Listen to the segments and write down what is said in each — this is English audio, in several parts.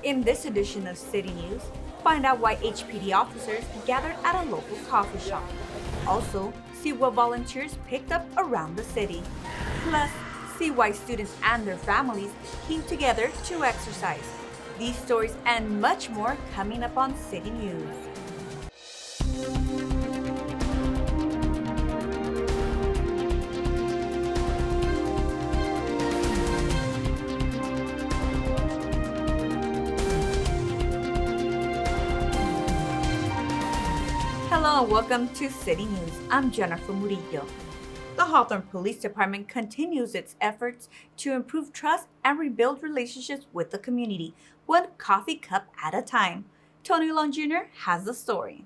In this edition of City News, find out why HPD officers gathered at a local coffee shop. Also, see what volunteers picked up around the city. Plus, see why students and their families came together to exercise. These stories and much more coming up on City News. Hello and welcome to City News. I'm Jennifer Murillo. The Hawthorne Police Department continues its efforts to improve trust and rebuild relationships with the community, one coffee cup at a time. Tony Long Jr. has the story.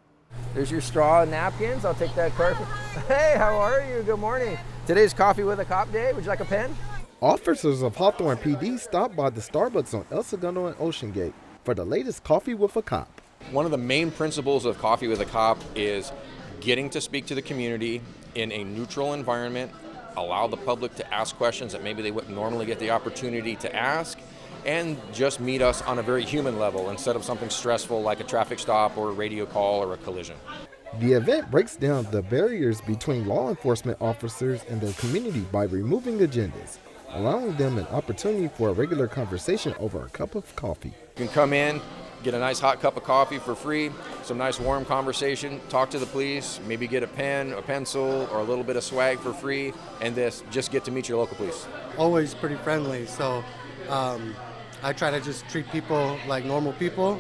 There's your straw and napkins. I'll take that card. Hey, how are you? Good morning. Today's Coffee with a Cop Day. Would you like a pen? Officers of Hawthorne PD stopped by the Starbucks on El Segundo and Ocean Gate for the latest Coffee with a Cop. One of the main principles of Coffee with a Cop is getting to speak to the community in a neutral environment, allow the public to ask questions that maybe they wouldn't normally get the opportunity to ask, and just meet us on a very human level instead of something stressful like a traffic stop or a radio call or a collision. The event breaks down the barriers between law enforcement officers and the community by removing agendas, allowing them an opportunity for a regular conversation over a cup of coffee. You can come in, get a nice hot cup of coffee for free, some nice warm conversation, talk to the police, maybe get a pen, a pencil, or a little bit of swag for free, and just get to meet your local police. Always pretty friendly, so I try to just treat people like normal people,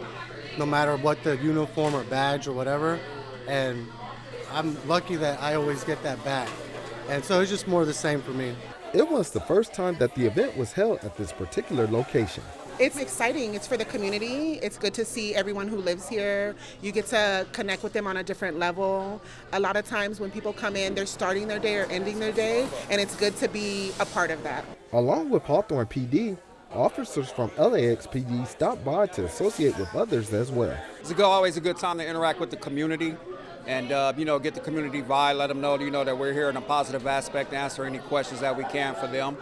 no matter what the uniform or badge or whatever, and I'm lucky that I always get that back, and so it's just more the same for me. It was the first time that the event was held at this particular location. It's exciting. It's for the community. It's good to see everyone who lives here. You get to connect with them on a different level. A lot of times when people come in, they're starting their day or ending their day, and it's good to be a part of that. Along with Hawthorne PD, officers from LAX PD stopped by to associate with others as well. It's always a good time to interact with the community and get the community vibe, let them know, that we're here in a positive aspect, answer any questions that we can for them.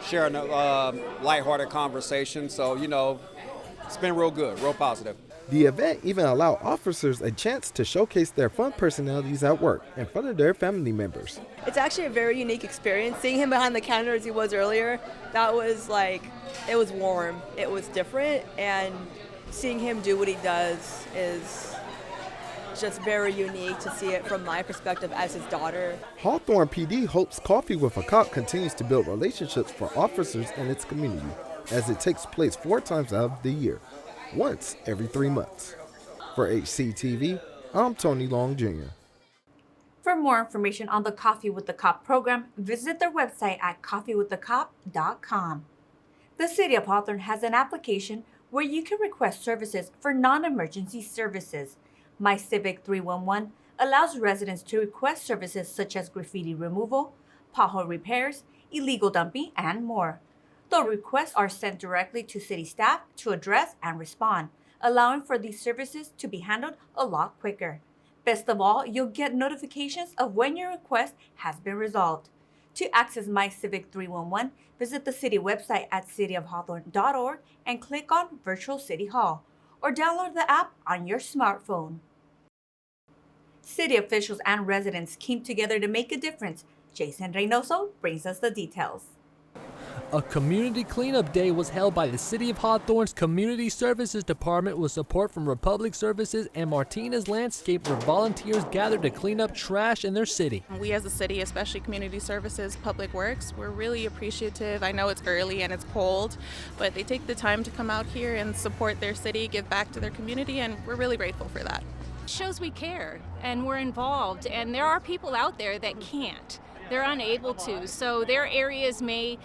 Sharing a lighthearted conversation, so it's been real good, real positive. The event even allowed officers a chance to showcase their fun personalities at work in front of their family members. It's actually a very unique experience. Seeing him behind the counter as he was earlier, that was it was warm, it was different, and seeing him do what he does is just very unique to see it from my perspective as his daughter. Hawthorne PD hopes Coffee with a Cop continues to build relationships for officers and its community, as it takes place 4 times out of the year, once every 3 months. For HCTV, I'm Tony Long Jr. For more information on the Coffee with the Cop program, visit their website at coffeewiththecop.com. The City of Hawthorne has an application where you can request services for non-emergency services. My Civic 311 allows residents to request services such as graffiti removal, pothole repairs, illegal dumping, and more. The requests are sent directly to city staff to address and respond, allowing for these services to be handled a lot quicker. Best of all, you'll get notifications of when your request has been resolved. To access My Civic 311, visit the city website at cityofhawthorne.org and click on Virtual City Hall, or download the app on your smartphone. City officials and residents came together to make a difference. Jason Reynoso brings us the details. A community cleanup day was held by the City of Hawthorne's Community Services Department with support from Republic Services and Martinez Landscape, where volunteers gathered to clean up trash in their city. We as a city, especially Community Services, Public Works, we're really appreciative. I know it's early and it's cold, but they take the time to come out here and support their city, give back to their community, and we're really grateful for that. It shows we care and we're involved, and there are people out there that can't. They're unable to, so their areas may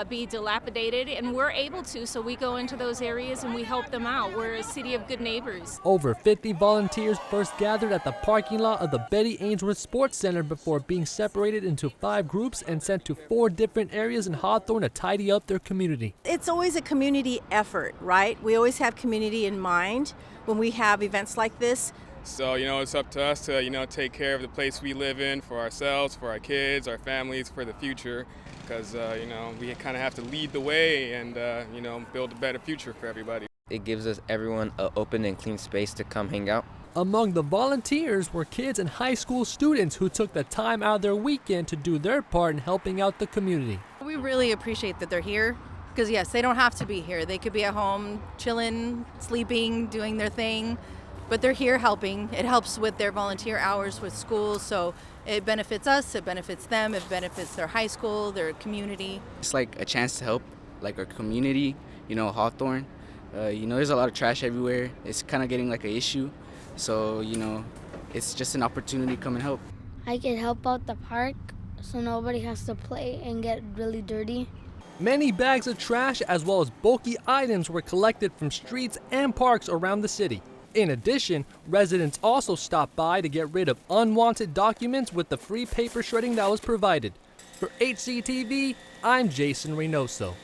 be dilapidated, and we're able to, so we go into those areas and we help them out. We're a city of good neighbors. Over 50 volunteers first gathered at the parking lot of the Betty Ainsworth Sports Center before being separated into 5 groups and sent to 4 different areas in Hawthorne to tidy up their community. It's always a community effort, right? We always have community in mind when we have events like this. So, it's up to us to, take care of the place we live in for ourselves, for our kids, our families, for the future. Because, we kind of have to lead the way and, build a better future for everybody. It gives us everyone an open and clean space to come hang out. Among the volunteers were kids and high school students who took the time out of their weekend to do their part in helping out the community. We really appreciate that they're here because, yes, they don't have to be here. They could be at home chilling, sleeping, doing their thing, but they're here helping. It helps with their volunteer hours with school, so it benefits us, it benefits them, it benefits their high school, their community. It's like a chance to help like our community, Hawthorne. There's a lot of trash everywhere. It's kind of getting like an issue. So, it's just an opportunity to come and help. I can help out the park so nobody has to play and get really dirty. Many bags of trash as well as bulky items were collected from streets and parks around the city. In addition, residents also stopped by to get rid of unwanted documents with the free paper shredding that was provided. For HCTV, I'm Jason Reynoso.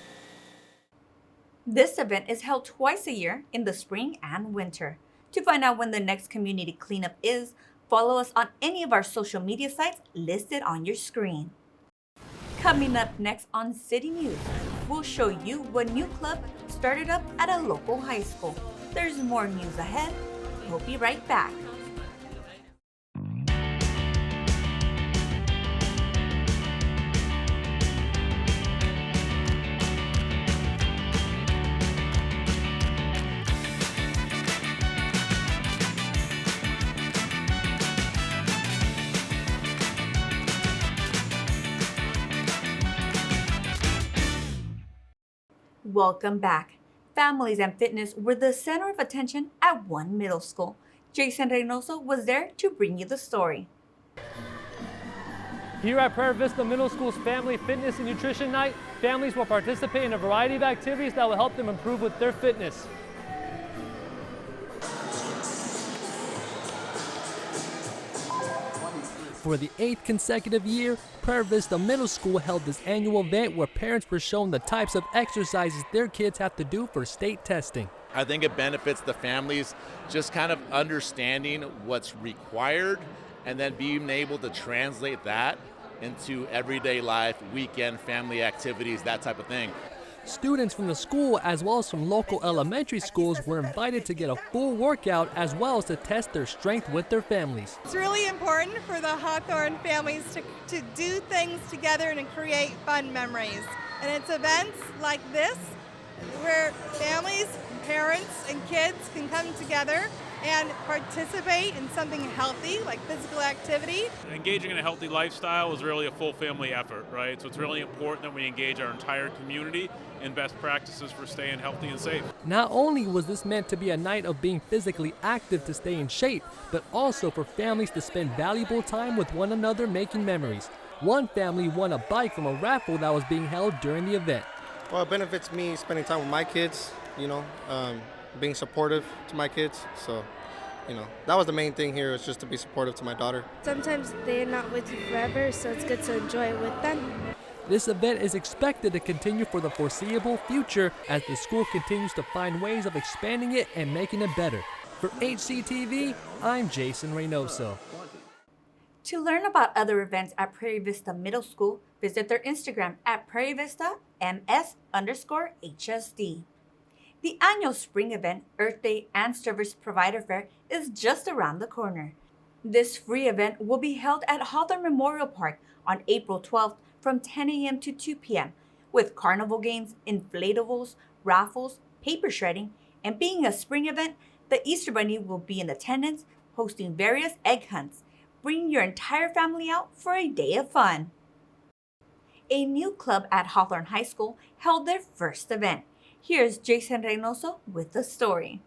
This event is held twice a year in the spring and winter. To find out when the next community cleanup is, follow us on any of our social media sites listed on your screen. Coming up next on City News, we'll show you what new club started up at a local high school. There's more news ahead. We'll be right back. Welcome back. Families and fitness were the center of attention at one middle school. Jason Reynoso was there to bring you the story. Here at Prairie Vista Middle School's Family Fitness and Nutrition Night, families will participate in a variety of activities that will help them improve with their fitness. For the 8th consecutive year, Prairie Vista Middle School held this annual event where parents were shown the types of exercises their kids have to do for state testing. I think it benefits the families just kind of understanding what's required and then being able to translate that into everyday life, weekend family activities, that type of thing. Students from the school as well as from local elementary schools were invited to get a full workout as well as to test their strength with their families. It's really important for the Hawthorne families to do things together and create fun memories. And it's events like this where families, parents, and kids can come together and participate in something healthy like physical activity. Engaging in a healthy lifestyle is really a full family effort, right? So it's really important that we engage our entire community in best practices for staying healthy and safe. Not only was this meant to be a night of being physically active to stay in shape, but also for families to spend valuable time with one another making memories. One family won a bike from a raffle that was being held during the event. Well, it benefits me spending time with my kids, being supportive to my kids. So, that was the main thing here, is just to be supportive to my daughter. Sometimes they're not with you forever, so it's good to enjoy it with them. This event is expected to continue for the foreseeable future as the school continues to find ways of expanding it and making it better. For HCTV, I'm Jason Reynoso. To learn about other events at Prairie Vista Middle School, visit their Instagram at PrairieVistaMS_HSD. The annual spring event, Earth Day and Service Provider Fair is just around the corner. This free event will be held at Hawthorne Memorial Park on April 12th from 10 a.m. to 2 p.m. with carnival games, inflatables, raffles, paper shredding, and being a spring event, the Easter Bunny will be in attendance hosting various egg hunts. Bring your entire family out for a day of fun. A new club at Hawthorne High School held their first event. Here's Jason Reynoso with the story.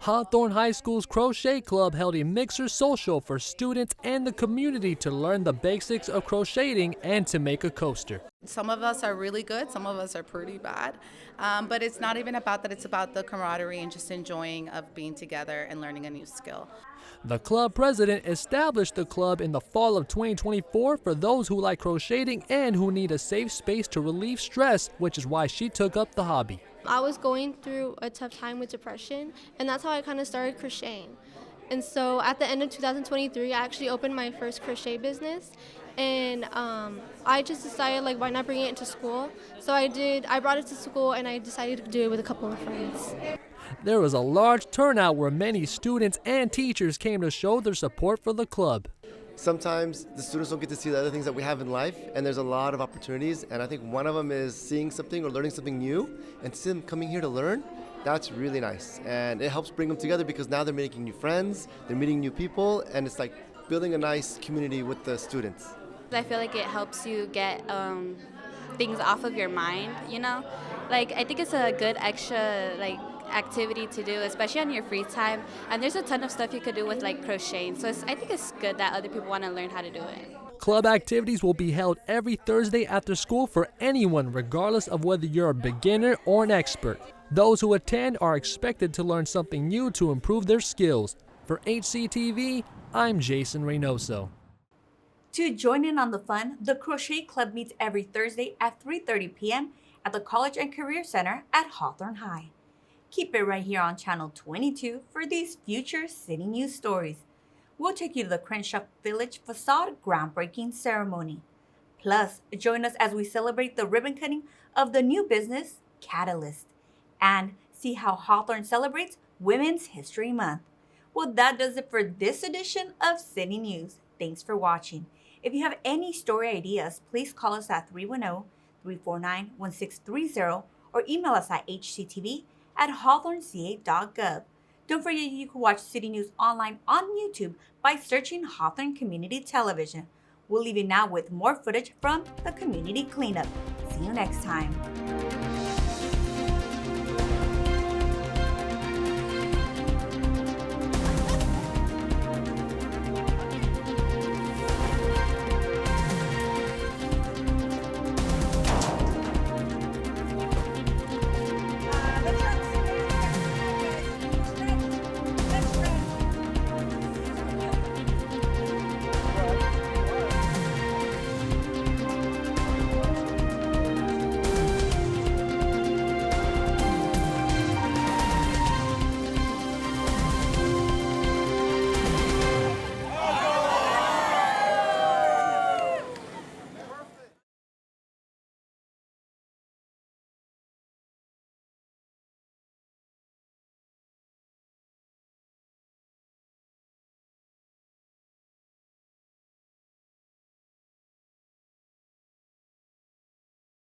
Hawthorne High School's Crochet Club held a mixer social for students and the community to learn the basics of crocheting and to make a coaster. Some of us are really good, some of us are pretty bad, but it's not even about that, it's about the camaraderie and just enjoying of being together and learning a new skill. The club president established the club in the fall of 2024 for those who like crocheting and who need a safe space to relieve stress, which is why she took up the hobby. I was going through a tough time with depression, and that's how I kind of started crocheting. And so at the end of 2023, I actually opened my first crochet business, and I just decided like why not bring it into school. So I brought it to school and I decided to do it with a couple of friends. There was a large turnout where many students and teachers came to show their support for the club. Sometimes the students don't get to see the other things that we have in life, and there's a lot of opportunities, and I think one of them is seeing something or learning something new, and to see them coming here to learn. That's really nice, and it helps bring them together because now they're making new friends, they're meeting new people, and it's like building a nice community with the students. I feel like it helps you get things off of your mind, you know? Like, I think it's a good extra, like, activity to do, especially on your free time. And there's a ton of stuff you could do with, like, crocheting. So I think it's good that other people want to learn how to do it. Club activities will be held every Thursday after school for anyone, regardless of whether you're a beginner or an expert. Those who attend are expected to learn something new to improve their skills. For HCTV, I'm Jason Reynoso. To join in on the fun, the Crochet Club meets every Thursday at 3:30 p.m. at the College and Career Center at Hawthorne High. Keep it right here on Channel 22 for these future City News stories. We'll take you to the Crenshaw Village facade groundbreaking ceremony. Plus, join us as we celebrate the ribbon cutting of the new business, Catalyst, and see how Hawthorne celebrates Women's History Month. Well, that does it for this edition of City News. Thanks for watching. If you have any story ideas, please call us at 310-349-1630 or email us at hctv@hawthorneca.gov. Don't forget you can watch City News online on YouTube by searching Hawthorne Community Television. We'll leave you now with more footage from the community cleanup. See you next time.